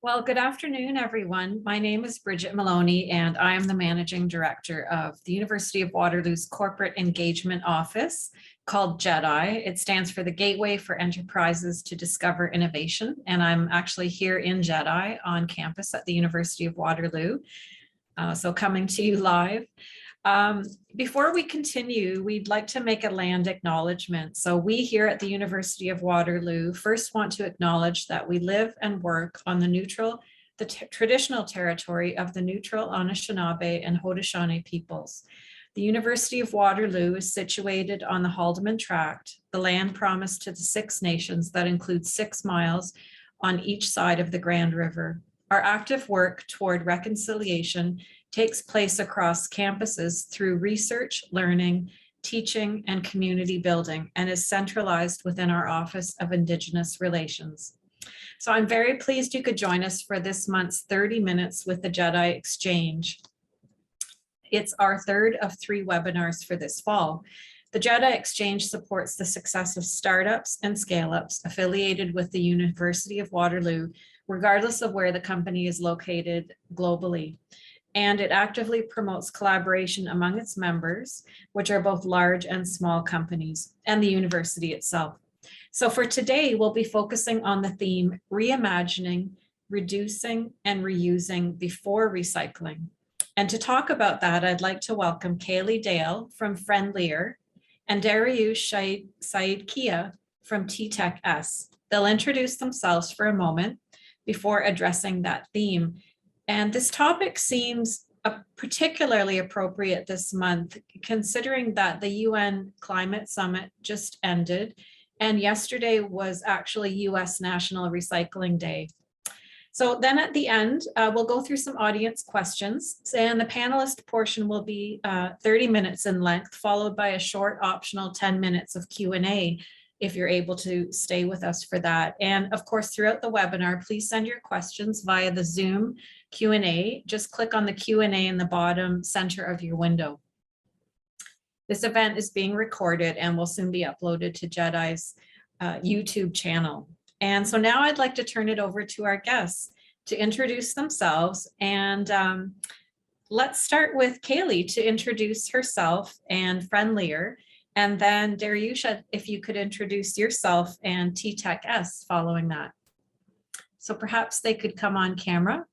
Well, good afternoon, everyone. My name is Bridget Maloney, and I am the Managing Director of the University of Waterloo's Corporate Engagement Office called GEDI. It stands for the Gateway for Enterprises to Discover Innovation, and I'm actually here in GEDI on campus at the University of Waterloo, so coming to you live. Before we continue, we'd like to make a land acknowledgement. So we here at the University of Waterloo first want to acknowledge that we live and work on the traditional territory of the neutral Anishinaabe and Haudenosaunee peoples. The University of Waterloo is situated on the Haldeman Tract, the land promised to the Six Nations that includes 6 miles on each side of the Grand River. Our active work toward reconciliation takes place across campuses through research, learning, teaching, and community building, and is centralized within our Office of Indigenous Relations. So I'm very pleased you could join us for this month's 30 Minutes with the GEDI Exchange. It's our third of 3 webinars for this fall. The GEDI Exchange supports the success of startups and scale-ups affiliated with the University of Waterloo, regardless of where the company is located globally. And it actively promotes collaboration among its members, which are both large and small companies, and the university itself. So for today, we'll be focusing on the theme, reimagining, reducing, and reusing before recycling. And to talk about that, I'd like to welcome Kaylee Dale from Friendlier and Dariush Said-Kia from TeTechS. They'll introduce themselves for a moment before addressing that theme. And this topic seems particularly appropriate this month, considering that the UN Climate Summit just ended, and yesterday was actually US National Recycling Day. So then at the end, we'll go through some audience questions, and the panelist portion will be 30 minutes in length, followed by a short optional 10 minutes of Q&A, if you're able to stay with us for that. And of course, throughout the webinar, please send your questions via the Zoom Q&A. Just click on the Q&A in the bottom center of your window. This event is being recorded and will soon be uploaded to GEDI's YouTube channel. And so now I'd like to turn it over to our guests to introduce themselves. And let's start with Kaylee to introduce herself and Friendlier. And then Dariush, if you could introduce yourself and TeTechS following that. So perhaps they could come on camera.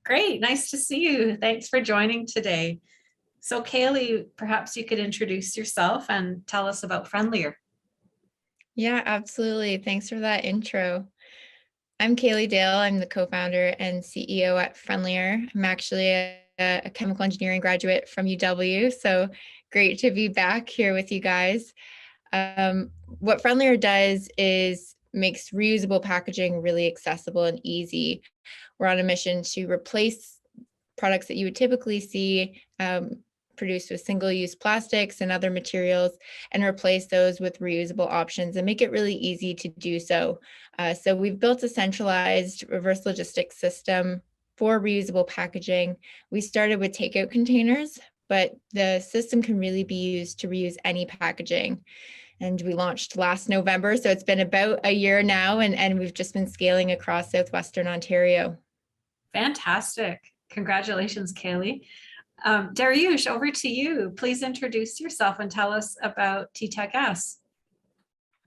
Great, nice to see you. Thanks for joining today. So Kaylee, perhaps you could introduce yourself and tell us about Friendlier. Yeah, absolutely. Thanks for that intro. I'm Kaylee Dale. I'm the co-founder and CEO at Friendlier. I'm actually a chemical engineering graduate from UW, so great to be back here with you guys. What Friendlier does is makes reusable packaging really accessible and easy. We're on a mission to replace products that you would typically see produced with single-use plastics and other materials, and replace those with reusable options and make it really easy to do so. So we've built a centralized reverse logistics system for reusable packaging. We started with takeout containers, but the system can really be used to reuse any packaging. And we launched last November, so it's been about a year now, and we've just been scaling across Southwestern Ontario. Fantastic. Congratulations, Kaylee. Dariush, over to you. Please introduce yourself and tell us about TeTechS.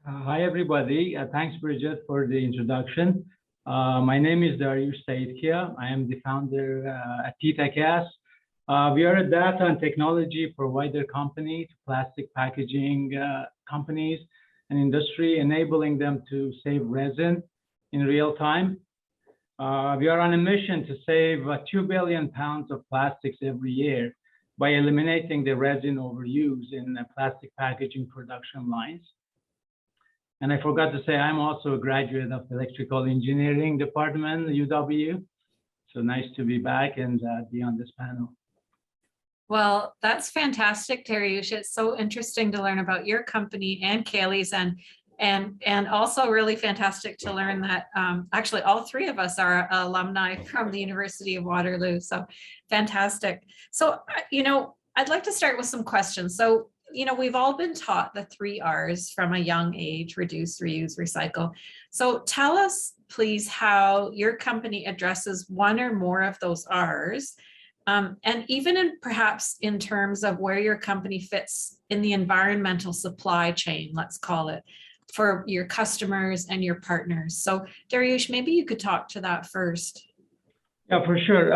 Hi, everybody. Thanks, Bridget, for the introduction. My name is Dariush Said-Kia. I am the founder at TeTechS. We are a data and technology provider company to plastic packaging companies and industry, enabling them to save resin in real time. We are on a mission to save 2 billion pounds of plastics every year by eliminating the resin overuse in plastic packaging production lines. And I forgot to say, I'm also a graduate of the Electrical Engineering Department, UW. So nice to be back and be on this panel. Well, that's fantastic, Dariush. It's so interesting to learn about your company and Kaylee's, and also really fantastic to learn that actually all 3 of us are alumni from the University of Waterloo. So fantastic. So, you know, I'd like to start with some questions. So we've all been taught the 3 Rs from a young age: reduce, reuse, recycle. So tell us, please, how your company addresses one or more of those Rs, and even perhaps in terms of where your company fits in the environmental supply chain, let's call it, for your customers and your partners. So Dariush, maybe you could talk to that first. Yeah, for sure.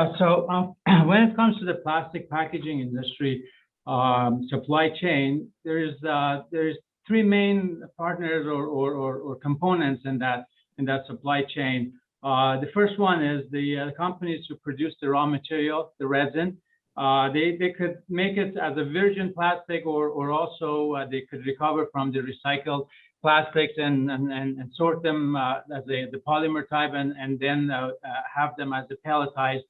When it comes to the plastic packaging industry supply chain, there's 3 main partners or components in that supply chain. The first one is the companies who produce the raw material, the resin. They could make it as a virgin plastic, or also they could recover from the recycled plastics and sort them as the polymer type, and then have them as a pelletized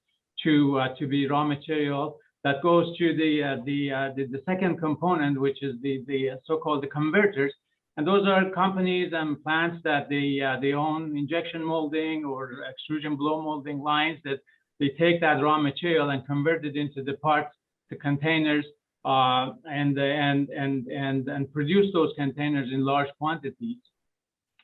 to be raw material. That goes to the second component, which is the so-called the converters. And those are companies and plants that they own injection molding or extrusion blow molding lines, that they take that raw material and convert it into the parts, the containers, and produce those containers in large quantities.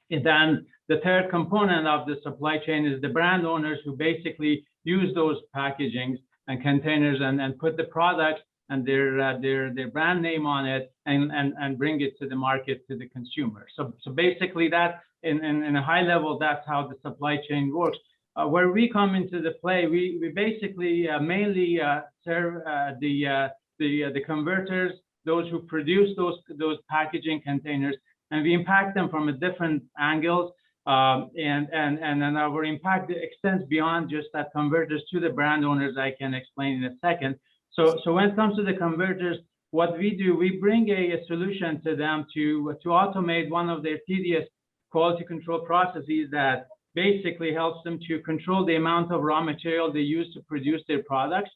And then the third component of the supply chain is the brand owners, who basically use those packagings and containers and put the products and their brand name on it, and bring it to the market, to the consumer. So basically that in a high level, that's how the supply chain works. Where we come into the play, we basically mainly serve the converters, those who produce those packaging containers, and we impact them from a different angles. And our impact extends beyond just that converters to the brand owners. I can explain in a second. So when it comes to the converters, what we do, we bring a solution to them to automate one of their tedious quality control processes that basically helps them to control the amount of raw material they use to produce their products,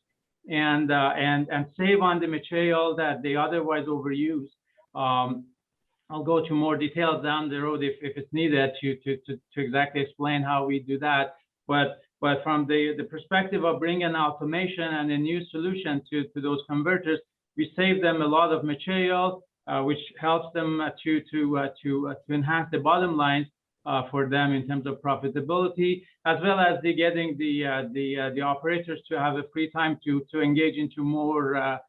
and save on the material that they otherwise overuse. I'll go to more details down the road if it's needed to exactly explain how we do that. But from the perspective of bringing automation and a new solution to those converters, we save them a lot of material, which helps them to enhance the bottom lines for them in terms of profitability, as well as getting the operators to have a free time to engage into more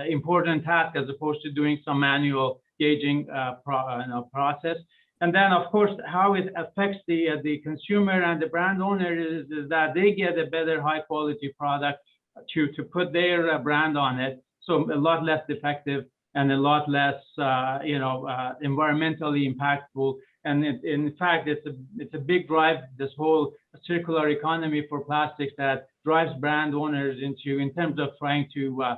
important tasks, as opposed to doing some manual gauging process. And then, of course, how it affects the consumer and the brand owner is that they get a better high quality product to put their brand on it. So a lot less defective and a lot less environmentally impactful. And in fact, it's a big drive, this whole circular economy for plastics, that drives brand owners in terms of trying to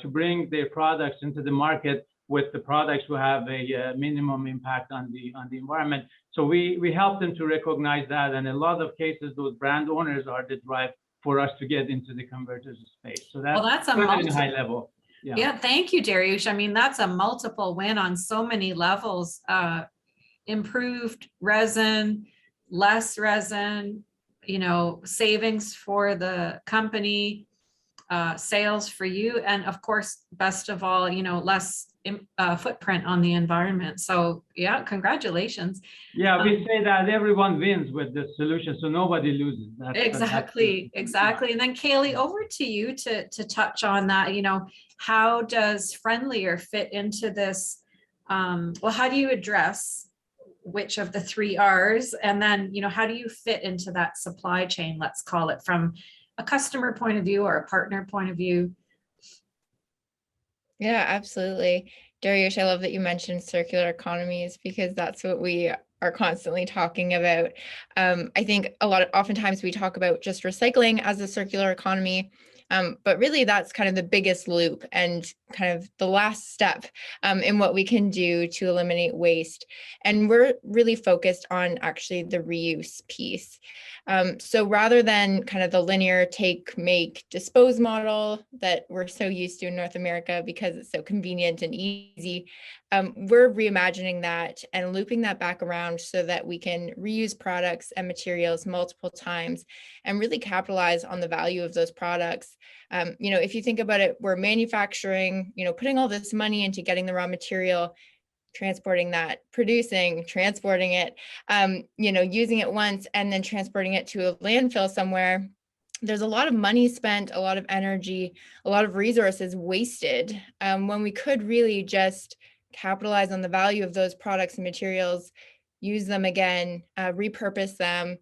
bring their products into the market with the products who have a minimum impact on the environment. So we help them to recognize that, and in a lot of cases, those brand owners are the drive for us to get into the converters space. So that's a high level. Yeah, thank you, Dariush. I mean, that's a multiple win on so many levels. Improved resin, less resin, savings for the company, sales for you, and of course, best of all, less footprint on the environment. So yeah, congratulations. Yeah, we say that everyone wins with this solution, so nobody loses. Exactly. And then Kaylee, over to you to touch on that. How does Friendlier fit into this? Well, how do you address which of the 3 Rs? And then, how do you fit into that supply chain, let's call it, from a customer point of view or a partner point of view? Yeah, absolutely. Dariush, I love that you mentioned circular economies, because that's what we are constantly talking about. I think oftentimes we talk about just recycling as a circular economy, but really that's kind of the biggest loop and kind of the last step in what we can do to eliminate waste. And we're really focused on actually the reuse piece. So rather than kind of the linear take, make, dispose model that we're so used to in North America because it's so convenient and easy, we're reimagining that and looping that back around so that we can reuse products and materials multiple times and really capitalize on the value of those products If you think about it, we're manufacturing, putting all this money into getting the raw material, transporting that, producing, transporting it, using it once and then transporting it to a landfill somewhere. There's a lot of money spent, a lot of energy, a lot of resources wasted when we could really just capitalize on the value of those products and materials, use them again, repurpose them.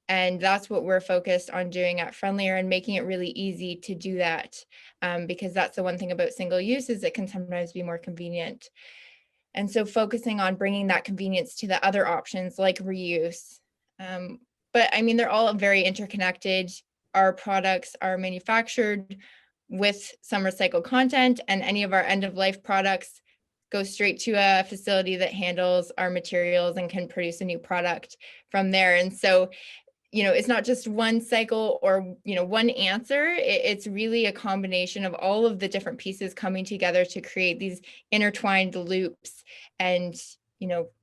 And that's what we're focused on doing at Friendlier, and making it really easy to do that, because that's the one thing about single use is it can sometimes be more convenient. And so focusing on bringing that convenience to the other options like reuse. But I mean, they're all very interconnected. Our products are manufactured with some recycled content, and any of our end-of-life products go straight to a facility that handles our materials and can produce a new product from there. And so it's not just one cycle or, one answer. It's really a combination of all of the different pieces coming together to create these intertwined loops and,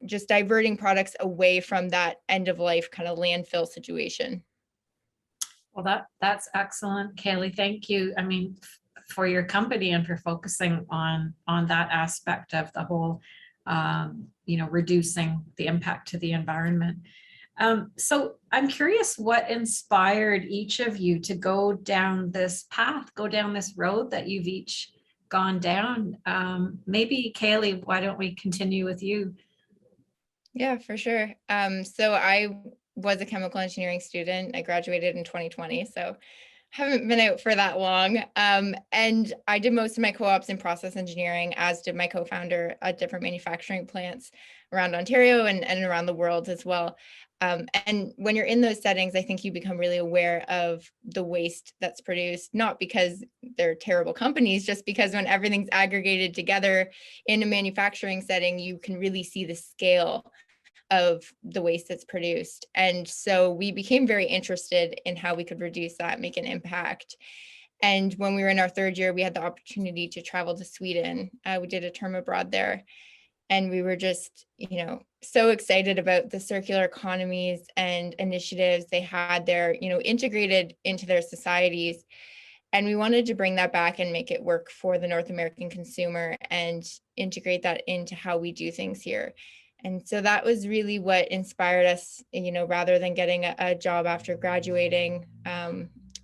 just diverting products away from that end of life kind of landfill situation. Well, that's excellent, Kaylee. Thank you. I mean, for your company and for focusing on that aspect of the whole, reducing the impact to the environment. So I'm curious what inspired each of you to go down this path, go down this road that you've each gone down. Maybe Kaylee, why don't we continue with you? Yeah, for sure. So I was a chemical engineering student. I graduated in 2020, so haven't been out for that long. And I did most of my co-ops in process engineering, as did my co-founder at different manufacturing plants around Ontario and around the world as well. And when you're in those settings, I think you become really aware of the waste that's produced, not because they're terrible companies, just because when everything's aggregated together in a manufacturing setting, you can really see the scale of the waste that's produced. And so we became very interested in how we could reduce that, make an impact. And when we were in our third year, we had the opportunity to travel to Sweden. We did a term abroad there. And we were just, so excited about the circular economies and initiatives they had there, integrated into their societies. And we wanted to bring that back and make it work for the North American consumer and integrate that into how we do things here. And so that was really what inspired us, rather than getting a job after graduating.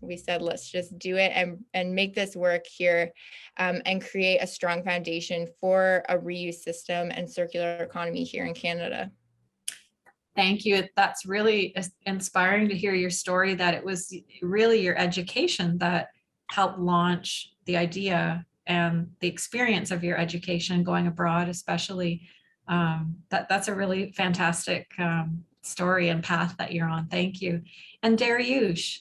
We said, let's just do it and make this work here, and create a strong foundation for a reuse system and circular economy here in Canada. Thank you. That's really inspiring to hear your story, that it was really your education that helped launch the idea, and the experience of your education going abroad, especially. That's a really fantastic story and path that you're on. Thank you. And Dariush,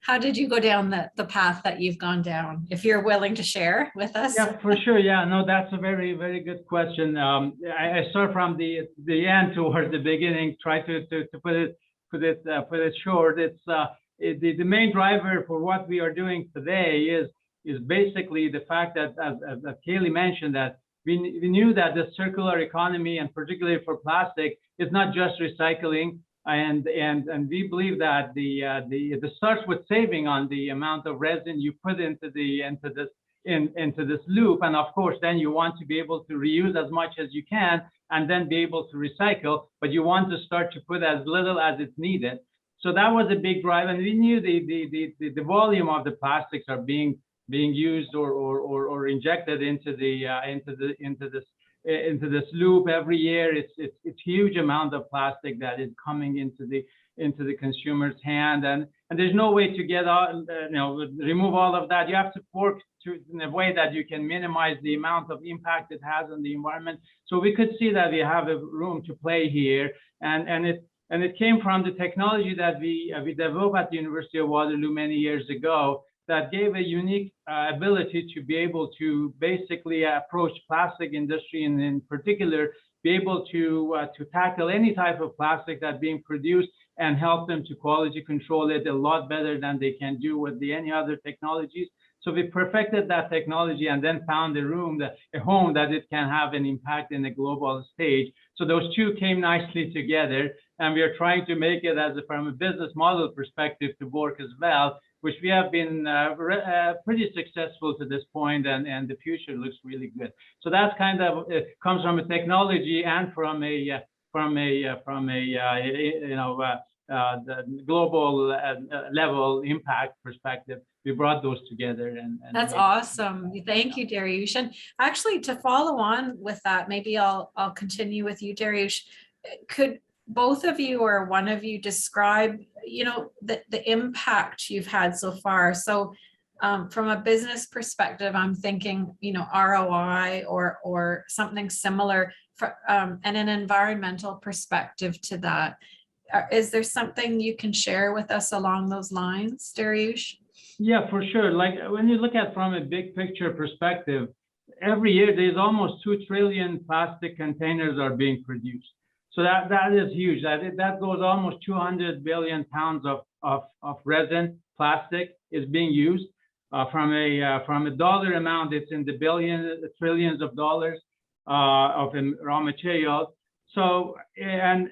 how did you go down the path that you've gone down, if you're willing to share with us? Yeah, for sure. Yeah, no, that's a very, very good question. I start from the end towards the beginning, try to put it short. It's the main driver for what we are doing today is basically the fact that, as Kaylee mentioned, that we knew that the circular economy, and particularly for plastic, is not just recycling. And we believe that it starts with saving on the amount of resin you put into this loop, and of course then you want to be able to reuse as much as you can, and then be able to recycle, but you want to start to put as little as it's needed. So that was a big drive, and we knew the volume of the plastics are being used or injected into this loop every year. It's huge amount of plastic that is coming into the consumer's hand, and there's no way to get out, remove all of that. You have to work in a way that you can minimize the amount of impact it has on the environment. So we could see that we have a room to play here, and it came from the technology that we developed at the University of Waterloo many years ago, that gave a unique ability to be able to basically approach plastic industry, and in particular be able to tackle any type of plastic that's being produced and help them to quality control it a lot better than they can do with any other technologies. So we perfected that technology and then found a home that it can have an impact in a global stage. So those two came nicely together, and we are trying to make it from a business model perspective to work as well. which we have been pretty successful to this point, and the future looks really good. So that's kind of, it comes from a technology and from a the global level impact perspective. We brought those together, and that's awesome. Thank you, Dariush. And actually, to follow on with that, maybe I'll continue with you, Dariush. Could both of you or one of you describe, the impact you've had so far? So from a business perspective, I'm thinking, ROI or something similar, and an environmental perspective to that. Is there something you can share with us along those lines, Dariush? Yeah, for sure. Like when you look at from a big picture perspective, every year there's almost 2 trillion plastic containers are being produced. So that is huge. That goes almost 200 billion pounds of resin, plastic is being used. From a dollar amount, it's in the billions, trillions of dollars of raw materials. So and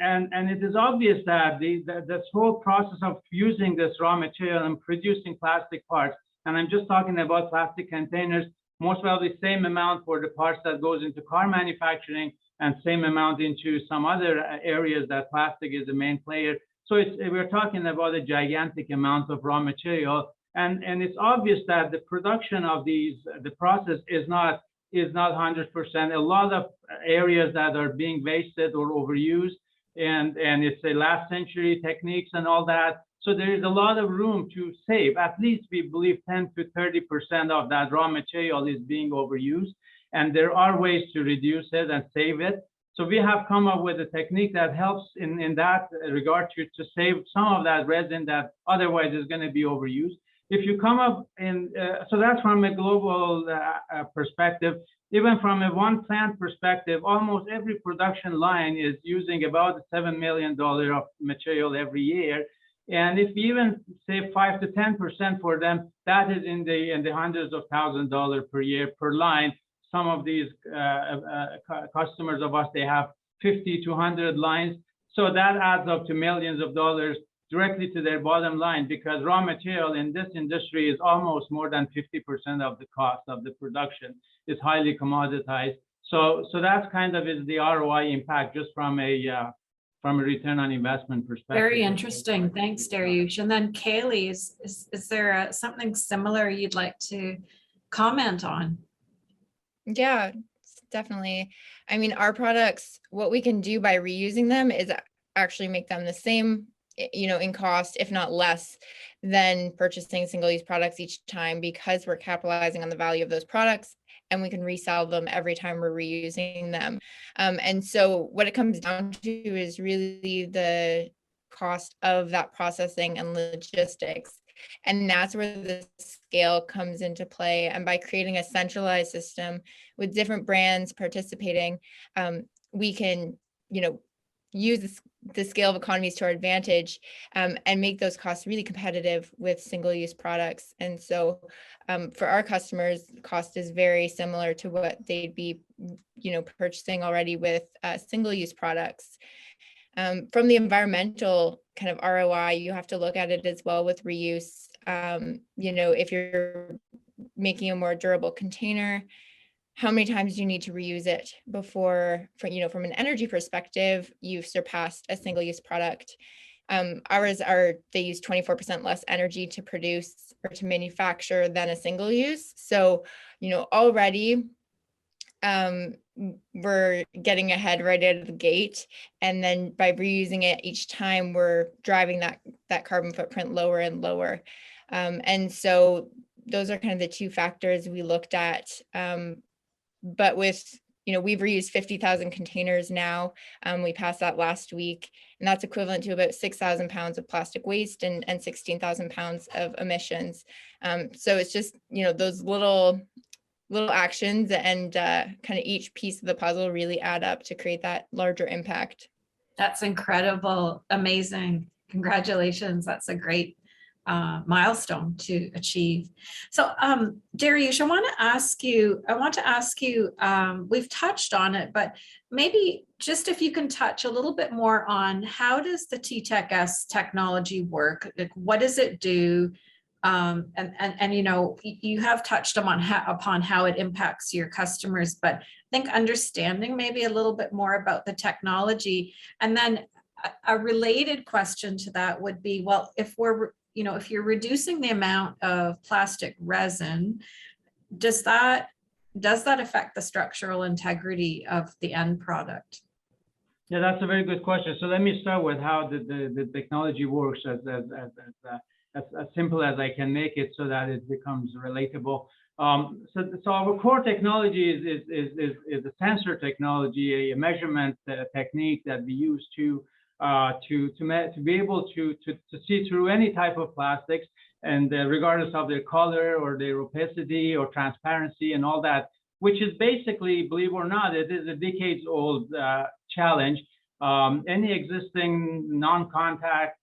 it is obvious that this whole process of using this raw material and producing plastic parts, and I'm just talking about plastic containers, most probably same amount for the parts that goes into car manufacturing, and same amount into some other areas that plastic is the main player. So we're talking about a gigantic amount of raw material, and it's obvious that the production of the process is not 100%. A lot of areas that are being wasted or overused, and it's a last century techniques and all that. So there is a lot of room to save. At least we believe 10 to 30% of that raw material is being overused, and there are ways to reduce it and save it. So we have come up with a technique that helps in that regard to save some of that resin that otherwise is going to be overused. If you come up in, so that's from a global perspective. Even from a one plant perspective, almost every production line is using about $7 million of material every year. And if you even save 5 to 10% for them, that is in the hundreds of thousands of dollars per year per line. Some of these customers of us, they have 50 to 100 lines. So that adds up to millions of dollars directly to their bottom line, because raw material in this industry is almost more than 50% of the cost of the production. It's highly commoditized. So that's kind of is the ROI impact just from a return on investment perspective. Very interesting. Thanks, Dariush. And then Kaylee, is there something similar you'd like to comment on? Yeah, definitely. I mean, our products, what we can do by reusing them is actually make them the same, in cost, if not less than purchasing single-use products each time, because we're capitalizing on the value of those products, and we can resell them every time we're reusing them. And so what it comes down to is really the cost of that processing and logistics. And that's where the scale comes into play. And by creating a centralized system with different brands participating, we can, use the scale of economies to our advantage, and make those costs really competitive with single-use products. And so for our customers, cost is very similar to what they'd be, purchasing already with single-use products. From the environmental kind of ROI, you have to look at it as well with reuse. If you're making a more durable container, how many times do you need to reuse it before, from an energy perspective, you've surpassed a single-use product. They use 24% less energy to produce or to manufacture than a single use. So, already we're getting ahead right out of the gate. And then by reusing it each time, we're driving that carbon footprint lower and lower. And so those are kind of the two factors we looked at. But with, we've reused 50,000 containers now. We passed that last week, and that's equivalent to about 6,000 pounds of plastic waste and 16,000 pounds of emissions. So it's just, those little actions and kind of each piece of the puzzle really add up to create that larger impact. That's incredible. Amazing. Congratulations. That's a great milestone to achieve. So Dariush, I want to ask you, we've touched on it, but maybe just if you can touch a little bit more on how does the TeTechS technology work? Like, what does it do? And you know, you have touched upon how it impacts your customers, but I think understanding maybe a little bit more about the technology. And then a related question to that would be, well, if you're reducing the amount of plastic resin, does that affect the structural integrity of the end product? Yeah, that's a very good question. So let me start with how the technology works as simple as I can make it so that it becomes relatable. So our core technology is a sensor technology, a measurement technique that we use to be able to see through any type of plastics, and regardless of their color or their opacity or transparency and all that, which is basically, believe it or not, it is a decades-old challenge. Any existing non-contact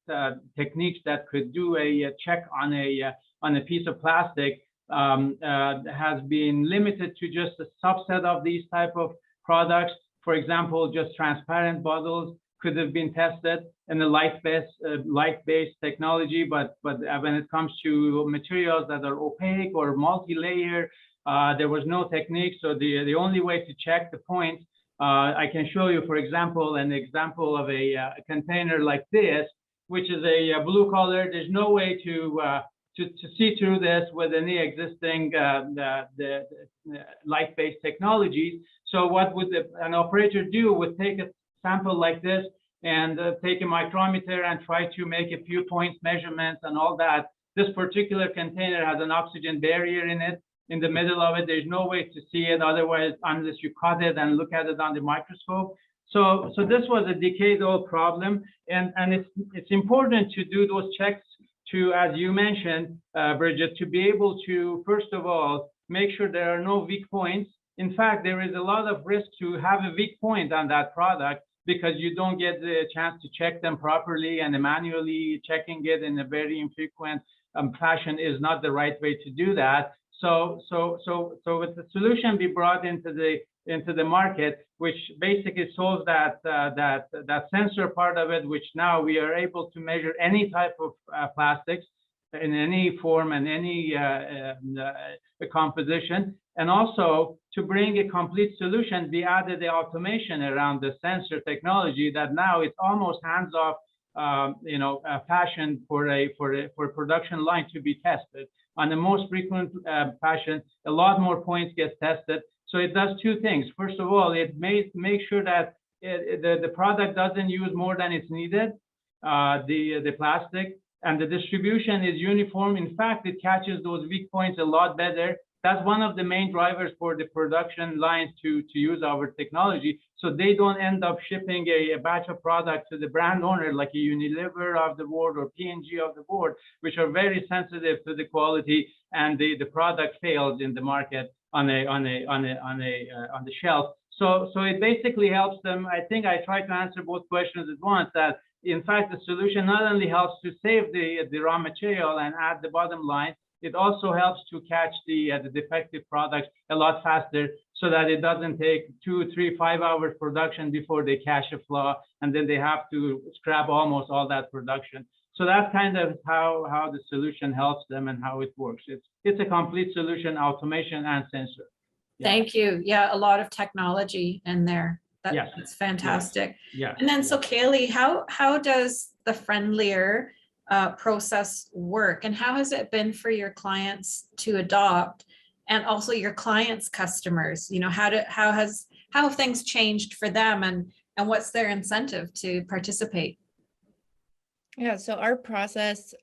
techniques that could do a check on a piece of plastic has been limited to just a subset of these type of products. For example, just transparent bottles could have been tested in the light-based technology, but when it comes to materials that are opaque or multi-layer, there was no technique. So the only way to check the point, I can show you, for example, an example of a container like this, which is a blue color. There's no way to see through this with any existing the light-based technologies. So what would an operator do? Would take a sample like this and take a micrometer and try to make a few points measurements and all that. This particular container has an oxygen barrier in it. In the middle of it, there's no way to see it otherwise, unless you cut it and look at it on the microscope. So this was a decade-old problem, and it's important to do those checks to, as you mentioned, Bridget, to be able to, first of all, make sure there are no weak points. In fact, there is a lot of risk to have a weak point on that product because you don't get the chance to check them properly, and manually checking it in a very infrequent fashion is not the right way to do that. So with the solution be brought into the market, which basically solves that sensor part of it, which now we are able to measure any type of plastics in any form and any composition. And also to bring a complete solution, we added the automation around the sensor technology that now it's almost hands-off, fashion for a production line to be tested. On the most frequent fashion, a lot more points get tested. So it does two things. First of all, it makes sure that the product doesn't use more than it's needed, the plastic, and the distribution is uniform. In fact, it catches those weak points a lot better. That's one of the main drivers for the production lines to use our technology, so they don't end up shipping a batch of product to the brand owner like a Unilever of the world or P&G of the world, which are very sensitive to the quality, and the product fails in the market on the shelf. So it basically helps them. I think I tried to answer both questions at once. That in fact the solution not only helps to save the raw material and add the bottom line, it also helps to catch the defective products a lot faster, so that it doesn't take 2, 3, 5 hours production before they catch a flaw, and then they have to scrap almost all that production. So that's kind of how the solution helps them and how it works. It's a complete solution, automation and sensor. Yeah. Thank you. Yeah, a lot of technology in there. That's fantastic. Yeah. And then, so Kaylee, how does the Friendlier process work, and how has it been for your clients to adopt, and also your clients' customers? How have things changed for them, and what's their incentive to participate? Yeah, so our process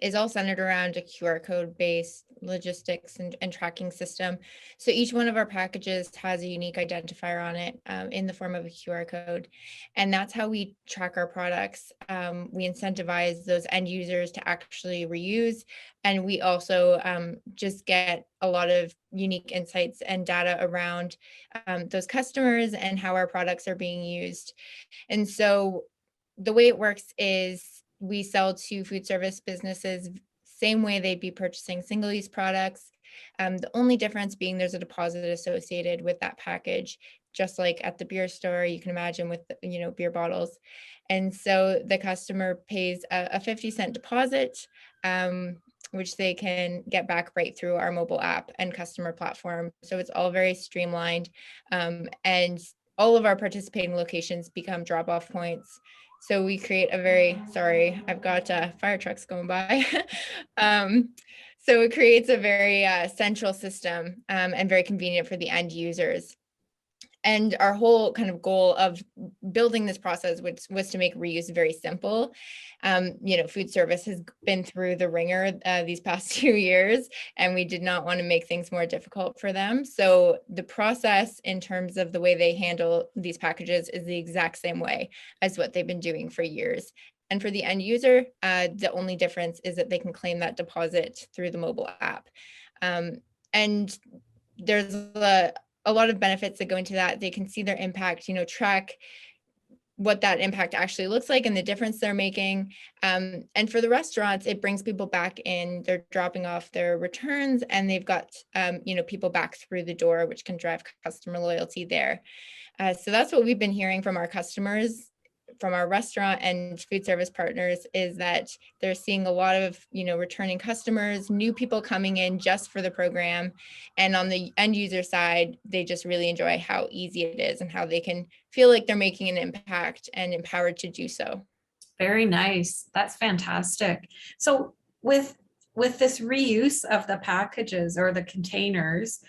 is all centered around a QR code based logistics and tracking system. So each one of our packages has a unique identifier on it in the form of a QR code. And that's how we track our products. We incentivize those end users to actually reuse. And we also just get a lot of unique insights and data around those customers and how our products are being used. And so the way it works is we sell to food service businesses, same way they'd be purchasing single-use products. The only difference being there's a deposit associated with that package, just like at the beer store, you can imagine with, beer bottles. And so the customer pays a 50-cent deposit. which they can get back right through our mobile app and customer platform. So it's all very streamlined, and all of our participating locations become drop-off points. So we create a very, sorry, I've got fire trucks going by. So it creates a very central system, and very convenient for the end users. And our whole kind of goal of building this process was to make reuse very simple. Food service has been through the ringer these past 2 years, and we did not want to make things more difficult for them. So the process in terms of the way they handle these packages is the exact same way as what they've been doing for years. And for the end user, the only difference is that they can claim that deposit through the mobile app. And there's a lot of benefits that go into that. They can see their impact, track what that impact actually looks like and the difference they're making. And for the restaurants, it brings people back in, they're dropping off their returns, and they've got, people back through the door, which can drive customer loyalty there. So that's what we've been hearing from our customers, from our restaurant and food service partners, is that they're seeing a lot of, returning customers, new people coming in just for the program. And on the end user side, they just really enjoy how easy it is and how they can feel like they're making an impact and empowered to do so. Very nice. That's fantastic. So with this reuse of the packages or the containers,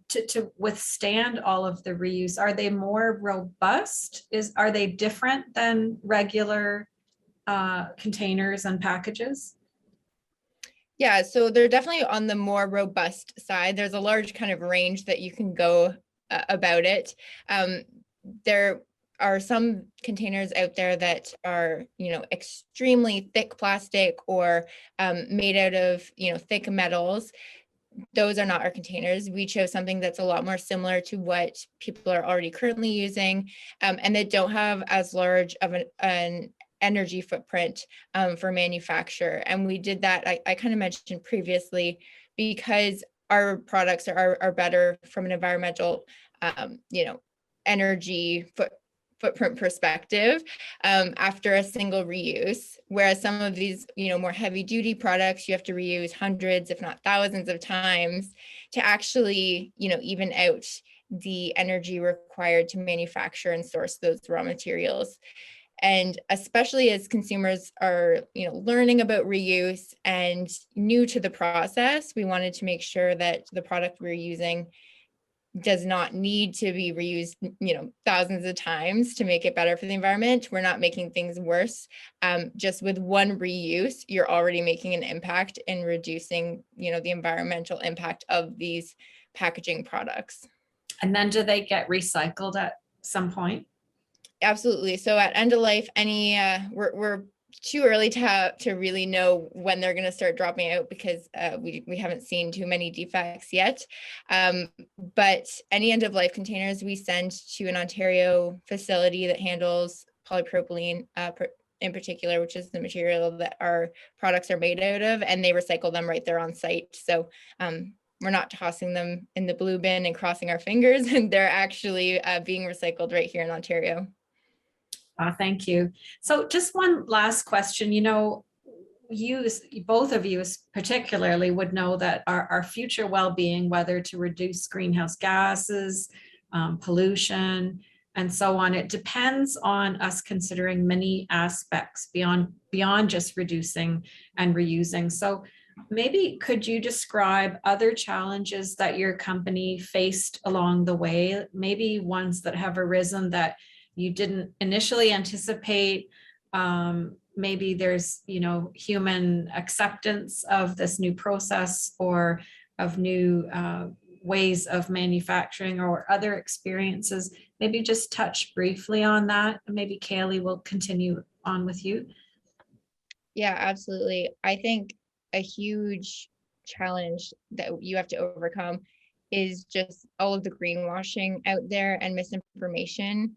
to withstand all of the reuse, are they more robust? Are they different than regular containers and packages? Yeah, so they're definitely on the more robust side. There's a large kind of range that you can go about it. There are some containers out there that are, extremely thick plastic or made out of, thick metals. Those are not our containers. We chose something that's a lot more similar to what people are already currently using, and that don't have as large of an energy footprint for manufacture. And we did that, I kind of mentioned previously, because our products are better from an environmental, energy footprint perspective after a single reuse, whereas some of these, more heavy duty products, you have to reuse hundreds, if not thousands of times to actually, even out the energy required to manufacture and source those raw materials. And especially as consumers are, learning about reuse and new to the process, we wanted to make sure that the product we're using does not need to be reused, thousands of times to make it better for the environment. We're not making things worse. Just with one reuse, you're already making an impact in reducing, the environmental impact of these packaging products. And then do they get recycled at some point? Absolutely. So at end of life, we're too early to really know when they're going to start dropping out, because we haven't seen too many defects yet. But any end of life containers we send to an Ontario facility that handles polypropylene in particular, which is the material that our products are made out of, and they recycle them right there on site. So we're not tossing them in the blue bin and crossing our fingers, and they're actually being recycled right here in Ontario. Thank you. So just one last question, both of you particularly would know that our future well-being, whether to reduce greenhouse gases, pollution, and so on, it depends on us considering many aspects beyond just reducing and reusing. So maybe could you describe other challenges that your company faced along the way, maybe ones that have arisen that you didn't initially anticipate? Maybe there's, human acceptance of this new process or of new ways of manufacturing or other experiences. Maybe just touch briefly on that. And maybe Kaylee will continue on with you. Yeah, absolutely. I think a huge challenge that you have to overcome is just all of the greenwashing out there and misinformation.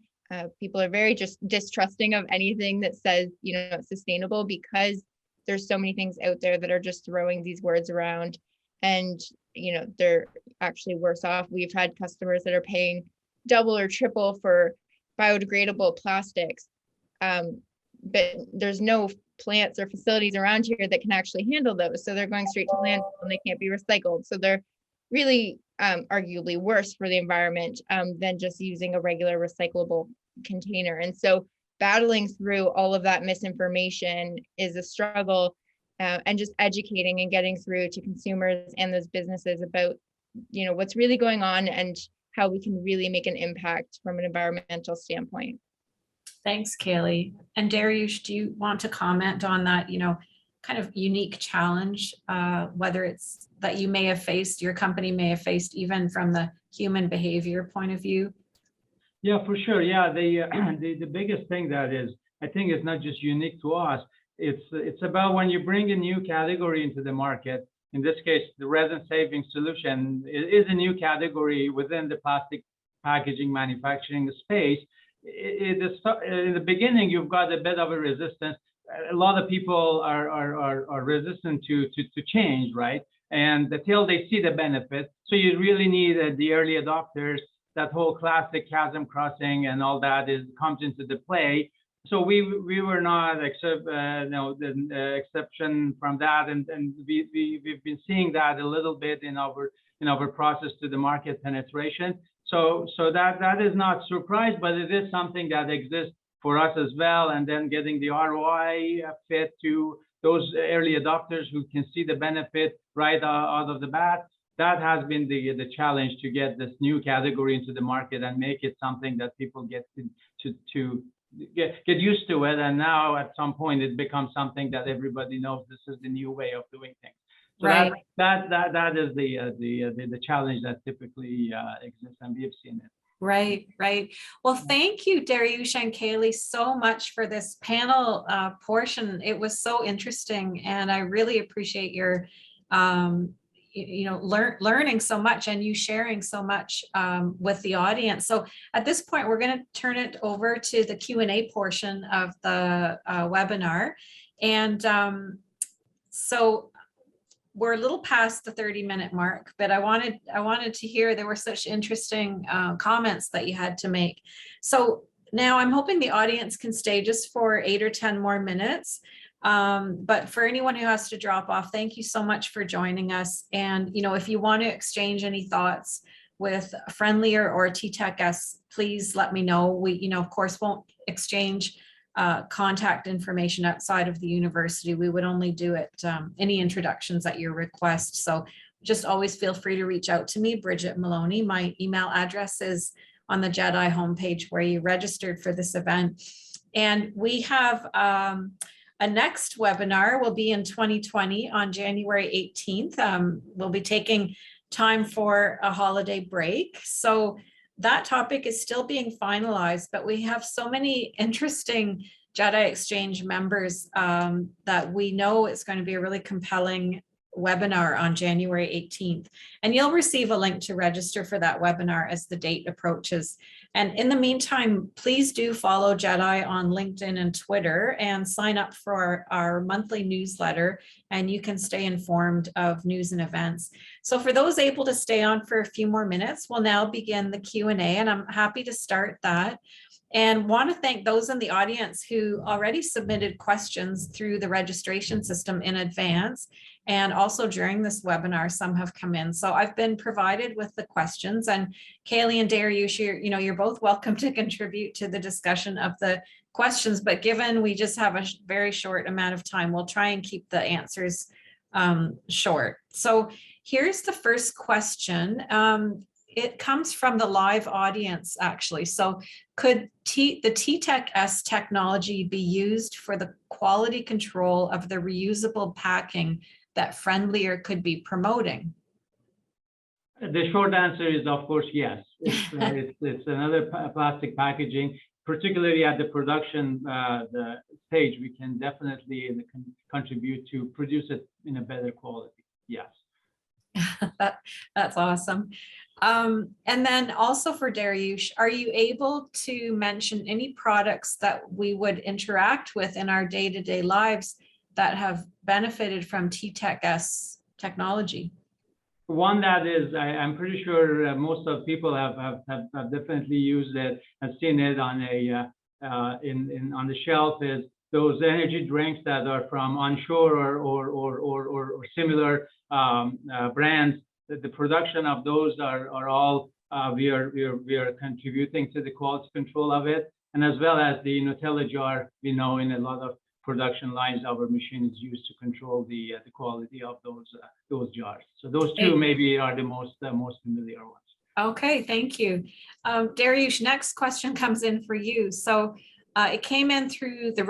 People are very just distrusting of anything that says, it's sustainable, because there's so many things out there that are just throwing these words around, and, they're actually worse off. We've had customers that are paying double or triple for biodegradable plastics, but there's no plants or facilities around here that can actually handle those. So they're going straight to landfill and they can't be recycled. So they're really arguably worse for the environment than just using a regular recyclable container. And so battling through all of that misinformation is a struggle, and just educating and getting through to consumers and those businesses about, you know, what's really going on and how we can really make an impact from an environmental standpoint. Thanks, Kaylee. And Dariush, do you want to comment on that, you know, kind of unique challenge, whether it's that you may have faced, your company may have faced, even from the human behavior point of view? Yeah, for sure. Yeah, the biggest thing that is, I think it's not just unique to us. It's about when you bring a new category into the market. In this case, the resin saving solution is a new category within the plastic packaging manufacturing space. In the beginning, you've got a bit of a resistance. A lot of people are resistant to change, right? And until they see the benefit, so you really need the early adopters. That whole classic chasm crossing and all that comes into the play. So we were not the exception from that, and we've been seeing that a little bit in our process to the market penetration. So that is not surprise, but it is something that exists for us as well. And then getting the ROI fit to those early adopters who can see the benefit right out of the bat. That has been the challenge, to get this new category into the market and make it something that people get to get used to it. And now at some point it becomes something that everybody knows this is the new way of doing things. So Right. that is the challenge that typically exists, and we have seen it. Right, right. Well, thank you, Dariush and Kaylee, so much for this panel portion. It was so interesting, and I really appreciate your learning so much and you sharing so much with the audience. So at this point, we're going to turn it over to the Q&A portion of the webinar. And so we're a little past the 30-minute mark, but I wanted to hear, there were such interesting comments that you had to make. So now I'm hoping the audience can stay just for 8 or 10 more minutes. But for anyone who has to drop off, thank you so much for joining us. And, you know, if you want to exchange any thoughts with Friendlier or TeTechS, please let me know. We, you know, of course, won't exchange contact information outside of the university. We would only do it, any introductions at your request. So just always feel free to reach out to me, Bridget Maloney. My email address is on the GEDI homepage where you registered for this event. And we have a next webinar will be in 2020 on January 18th. We'll be taking time for a holiday break. So that topic is still being finalized, but we have so many interesting GEDI Exchange members that we know it's going to be a really compelling webinar on January 18th. And you'll receive a link to register for that webinar as the date approaches. And in the meantime, please do follow GEDI on LinkedIn and Twitter and sign up for our monthly newsletter, and you can stay informed of news and events. So for those able to stay on for a few more minutes, we'll now begin the Q&A, and I'm happy to start that. And want to thank those in the audience who already submitted questions through the registration system in advance. And also during this webinar, some have come in. So I've been provided with the questions, and Kaylee and Dariush, you're both welcome to contribute to the discussion of the questions. But given we just have a very short amount of time, we'll try and keep the answers short. So here's the first question. It comes from the live audience, actually. So could the TeTechS technology be used for the quality control of the reusable packing that Friendlier could be promoting? The short answer is, of course, yes. It's another plastic packaging, particularly at the production the stage. We can definitely contribute to produce it in a better quality. Yes. That's awesome. And then also for Dariush, are you able to mention any products that we would interact with in our day-to-day lives that have benefited from TeTechS technology? One that is, I'm pretty sure most of people have definitely used it and seen it on on the shelf is those energy drinks that are from onshore or similar brands, that the production of those are all we are contributing to the quality control of it, and as well as the Nutella jar. We know in a lot of production lines, our machine is used to control the quality of those jars. So those two maybe are the most familiar ones. Okay, thank you. Dariush, next question comes in for you. So it came in through the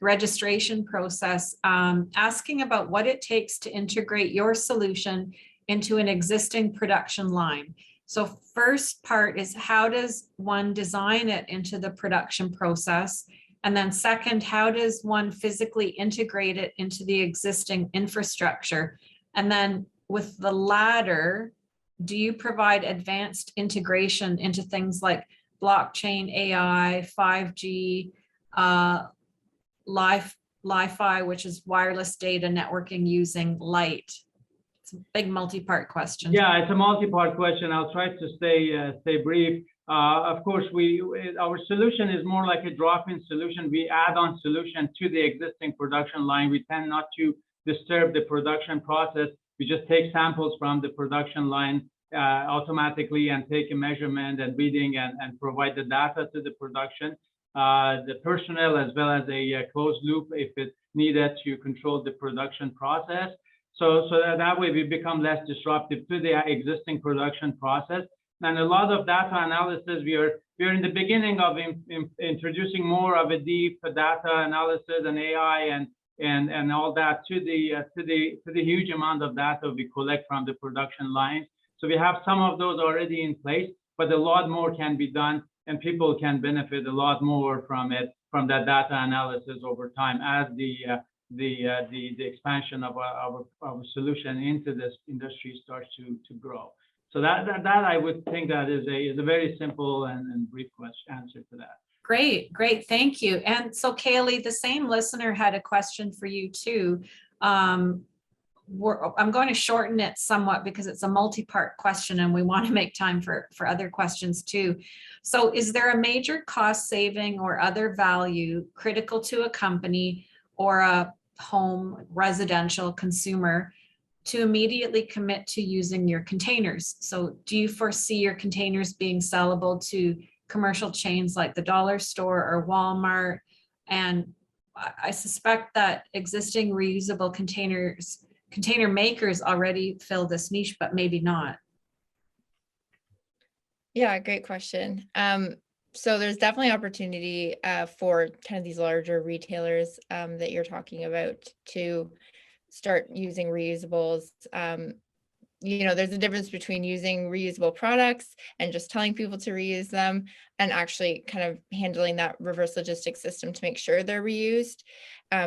registration process, asking about what it takes to integrate your solution into an existing production line. So first part is, how does one design it into the production process? And then second, how does one physically integrate it into the existing infrastructure? And then with the latter, do you provide advanced integration into things like blockchain, AI, 5G, Li-Fi, which is wireless data networking using light? It's a big multi-part question. Yeah, it's a multi-part question. I'll try to stay brief. Of course, our solution is more like a drop-in solution. We add on solution to the existing production line. We tend not to disturb the production process. We just take samples from the production line automatically and take a measurement and reading and provide the data to the production. The personnel, as well as a closed loop if it's needed to control the production process. So that way we become less disruptive to the existing production process. And a lot of data analysis, we are in the beginning of introducing more of a deep data analysis and AI and all that to the huge amount of data we collect from the production line. So we have some of those already in place, but a lot more can be done, and people can benefit a lot more from that data analysis over time as the expansion of our solution into this industry starts to grow. So that I would think that is a very simple and brief answer to that. Great, thank you. And so Kaylee, the same listener had a question for you too. I'm going to shorten it somewhat because it's a multi-part question and we want to make time for other questions too. So is there a major cost saving or other value critical to a company or a home residential consumer to immediately commit to using your containers? So do you foresee your containers being sellable to commercial chains like the dollar store or Walmart? And I suspect that existing reusable container makers already fill this niche, but maybe not. Yeah, great question. So there's definitely opportunity for kind of these larger retailers that you're talking about to start using reusables. There's a difference between using reusable products and just telling people to reuse them and actually kind of handling that reverse logistics system to make sure they're reused.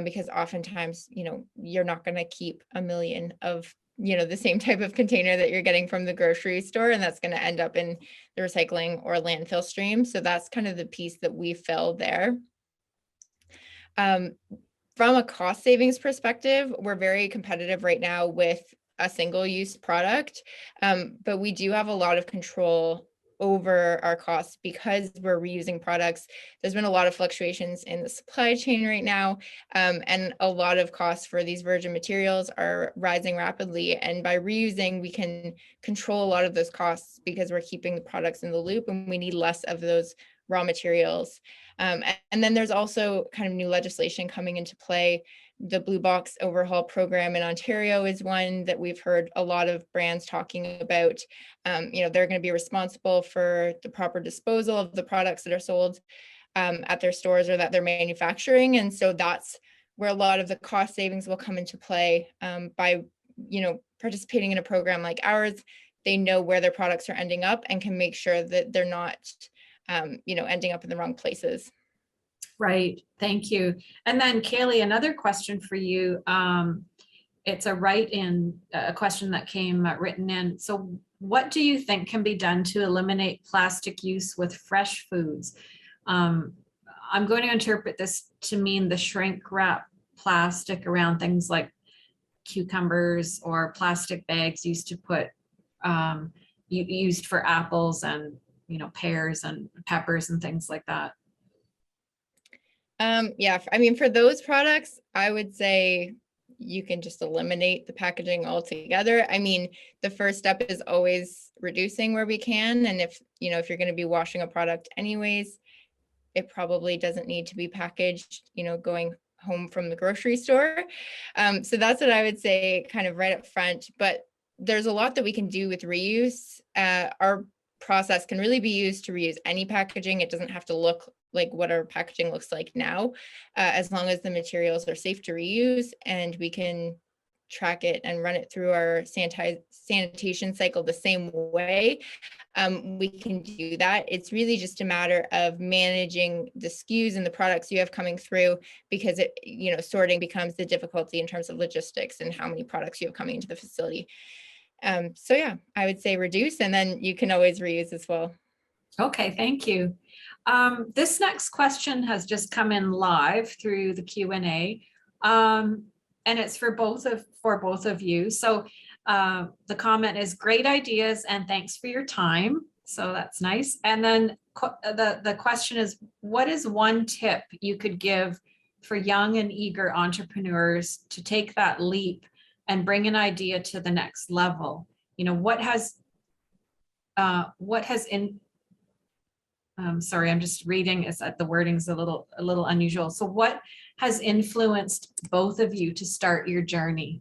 Because oftentimes, you're not going to keep a million of, the same type of container that you're getting from the grocery store, and that's going to end up in the recycling or landfill stream. So that's kind of the piece that we fill there. From a cost savings perspective, we're very competitive right now with a single-use product, but we do have a lot of control over our costs because we're reusing products. There's been a lot of fluctuations in the supply chain right now, and a lot of costs for these virgin materials are rising rapidly. And by reusing, we can control a lot of those costs because we're keeping the products in the loop and we need less of those raw materials. And then there's also kind of new legislation coming into play. The Blue Box Overhaul program in Ontario is one that we've heard a lot of brands talking about. They're going to be responsible for the proper disposal of the products that are sold at their stores or that they're manufacturing. And so that's where a lot of the cost savings will come into play by, participating in a program like ours. They know where their products are ending up and can make sure that they're not, ending up in the wrong places. Right. Thank you. And then Kaylee, another question for you. It's a question that came written in. So what do you think can be done to eliminate plastic use with fresh foods? I'm going to interpret this to mean the shrink wrap plastic around things like cucumbers or plastic bags used to put, used for apples and, pears and peppers and things like that. Yeah, I mean, for those products, I would say you can just eliminate the packaging altogether. I mean, the first step is always reducing where we can. And if you're going to be washing a product anyways, it probably doesn't need to be packaged, going home from the grocery store. So that's what I would say kind of right up front. But there's a lot that we can do with reuse. Our process can really be used to reuse any packaging. It doesn't have to look like what our packaging looks like now, as long as the materials are safe to reuse and we can track it and run it through our sanitation cycle the same way. We can do that. It's really just a matter of managing the SKUs and the products you have coming through, because sorting becomes the difficulty in terms of logistics and how many products you have coming into the facility. So yeah, I would say reduce, and then you can always reuse as well. Okay, thank you. This next question has just come in live through the Q&A, and it's for both of you. So the comment is great ideas and thanks for your time. So that's nice. And then the question is, what is one tip you could give for young and eager entrepreneurs to take that leap and bring an idea to the next level? Sorry, I'm just reading. Is that the wording's a little unusual. So what has influenced both of you to start your journey?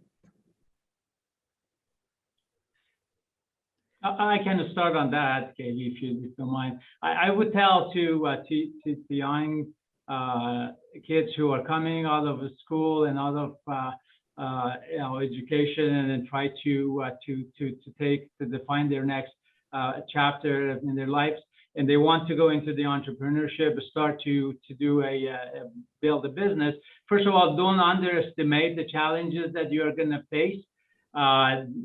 I can start on that, Katie, if you don't mind. I would tell to young kids who are coming out of school and out of education, and then try to define their next chapter in their lives, and they want to go into the entrepreneurship, start to build a business. First of all, don't underestimate the challenges that you are going to face.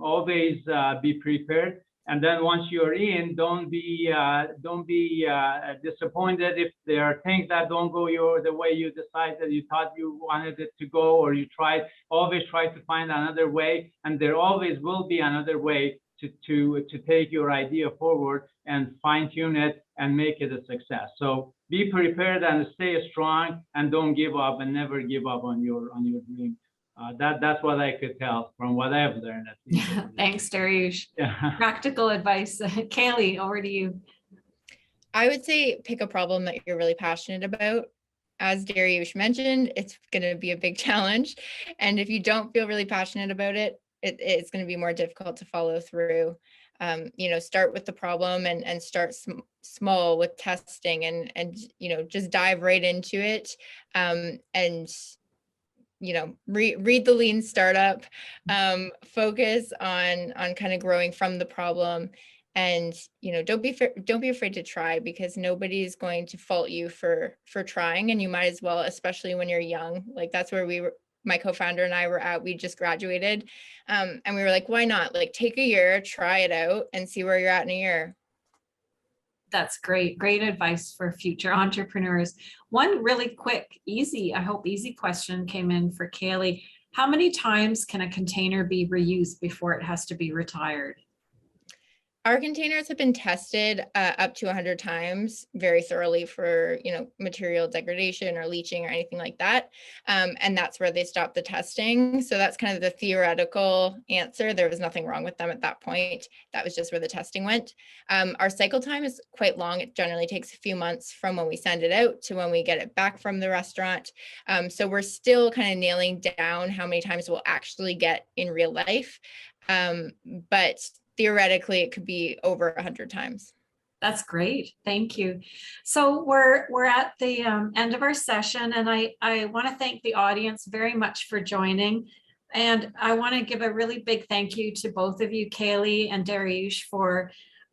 Always be prepared. And then once you're in, don't be disappointed if there are things that don't go the way you decided, you thought you wanted it to go, or you tried. Always try to find another way, and there always will be another way to take your idea forward and fine tune it and make it a success. So be prepared and stay strong, and don't give up, and never give up on your dream. That's what I could tell from what I've learned. Thanks, Dariush. Yeah. Practical advice. Kaylee, over to you. I would say pick a problem that you're really passionate about. As Dariush mentioned, it's going to be a big challenge. And if you don't feel really passionate about it, it's going to be more difficult to follow through. Start with the problem and start small with testing and just dive right into it. Read the Lean Startup, focus on kind of growing from the problem, and don't be afraid to try, because nobody's going to fault you for trying, and you might as well, especially when you're young. Like, that's where my co-founder and I were at. We just graduated, and we were like, why not? Like, take a year, try it out, and see where you're at in a year. That's great advice for future entrepreneurs. One really quick, easy question came in for Kaylee. How many times can a container be reused before it has to be retired? Our containers have been tested up to 100 times very thoroughly for, material degradation or leaching or anything like that. And that's where they stopped the testing. So that's kind of the theoretical answer. There was nothing wrong with them at that point. That was just where the testing went. Our cycle time is quite long. It generally takes a few months from when we send it out to when we get it back from the restaurant. So we're still kind of nailing down how many times we'll actually get in real life. But theoretically, it could be over 100 times. That's great. Thank you. So we're at the end of our session, and I want to thank the audience very much for joining. And I want to give a really big thank you to both of you, Kaylee and Dariush, for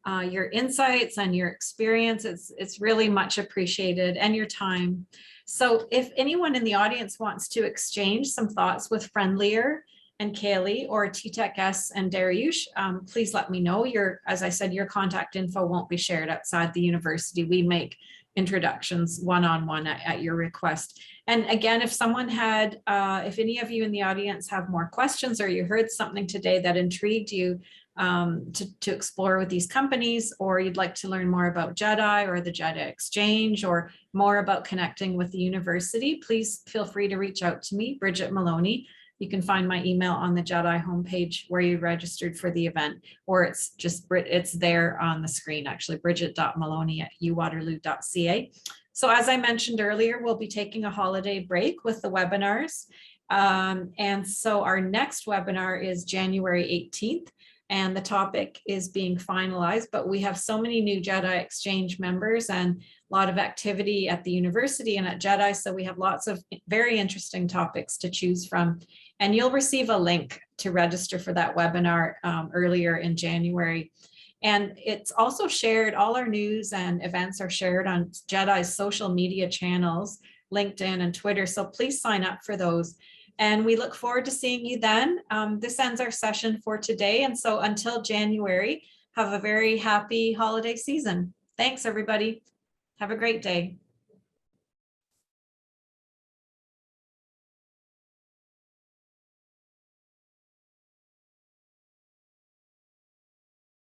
your insights and your experience. It's really much appreciated, and your time. So if anyone in the audience wants to exchange some thoughts with Friendlier and Kaylee, or TeTechS and Dariush, please let me know. As I said, your contact info won't be shared outside the university. We make introductions one-on-one at your request. And again, if any of you in the audience have more questions, or you heard something today that intrigued you, to explore with these companies, or you'd like to learn more about JEDI or the JEDI Exchange, or more about connecting with the university, please feel free to reach out to me, Bridget Maloney. You can find my email on the JEDI homepage where you registered for the event, or it's there on the screen, actually, bridget.maloney@uwaterloo.ca. So as I mentioned earlier, we'll be taking a holiday break with the webinars. And so our next webinar is January 18th. And the topic is being finalized, but we have so many new JEDI Exchange members and a lot of activity at the university and at JEDI. So we have lots of very interesting topics to choose from. And you'll receive a link to register for that webinar earlier in January. And it's also shared, all our news and events are shared on JEDI's social media channels, LinkedIn and Twitter. So please sign up for those. And we look forward to seeing you then. This ends our session for today. And so until January, have a very happy holiday season. Thanks, everybody. Have a great day.